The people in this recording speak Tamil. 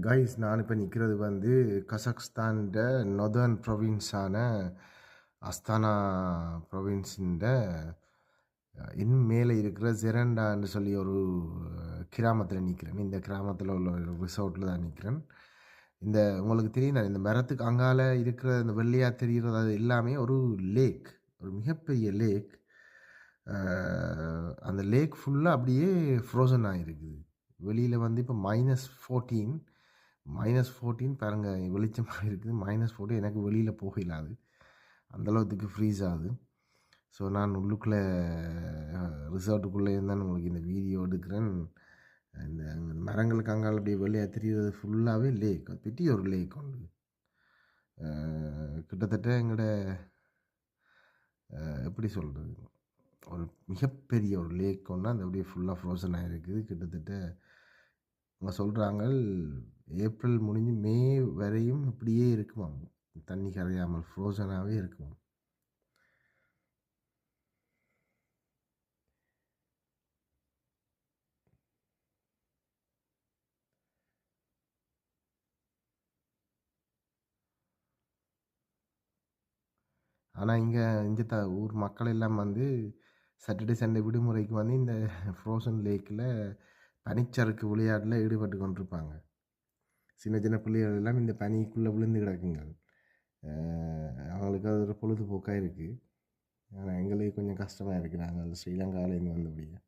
கைஸ் நான் இப்போ நிற்கிறது வந்து கசக்ஸ்தான்ட நொதர்ன் ப்ரொவின்ஸான அஸ்தானா ப்ரொவின்ஸின்ட இன்னும் மேலே இருக்கிற ஜெரண்டான்னு சொல்லி ஒரு கிராமத்தில் நிற்கிறேன். இந்த கிராமத்தில் உள்ள ஒரு ரிசார்ட்டில் தான் நிற்கிறேன். இந்த உங்களுக்கு தெரியும் இந்த மரத்துக்கு அங்கால இருக்கிற இந்த வெள்ளையாக தெரிகிறது அது எல்லாமே ஒரு லேக், ஒரு மிகப்பெரிய லேக். அந்த லேக் ஃபுல்லாக அப்படியே ஃப்ரோசன் ஆகிருக்குது. வெளியில் வந்து இப்போ -14 -14 பாருங்கள், வெளிச்சமாக இருக்குது. -14 எனக்கு வெளியில் போக இல்லாது, அந்தளவுக்கு ஃப்ரீஸ் ஆகுது. ஸோ நான் உள்ளுக்குள்ளே ரிசார்ட்டுக்குள்ளே இருந்தால் உங்களுக்கு இந்த வீடியோ எடுக்கிறேன். இந்த மரங்களுக்கு அங்கால அப்படியே வெளியே தெரிகிறது ஃபுல்லாகவே லேக், பெரிய ஒரு லேக் உண்டு. கிட்டத்தட்ட எங்களோட எப்படி சொல்கிறது, ஒரு மிகப்பெரிய ஒரு லேக் ஒன்று அந்த அப்படியே ஃபுல்லாக ஃப்ரோசன் ஆகிருக்குது. கிட்டத்தட்ட அவங்க சொல்கிறாங்க ஏப்ரல் முடிஞ்சு மே வரையும் இப்படியே இருக்குமாம், தண்ணி கரையாமல் ஃப்ரோசனாகவே இருக்குமாம். ஆனால் இங்கே ஊர் மக்கள் எல்லாம் வந்து சாட்டர்டே சண்டே விடுமுறைக்கு வந்து இந்த ஃப்ரோசன் லேக்கில் பனிச்சறுக்கு விளையாட்டில் ஈடுபட்டு கொண்டிருப்பாங்க. சின்ன சின்ன பிள்ளைகள் எல்லாம் இந்த பனிக்குள்ளே விழுந்து கிடக்குங்க. அவங்களுக்கு அது ஒரு பொழுதுபோக்காக இருக்குது. ஆனால் எங்களுக்கு கொஞ்சம் கஷ்டமாக இருக்குது, நாங்கள் ஸ்ரீலங்காவிலேருந்து வந்தபடியே.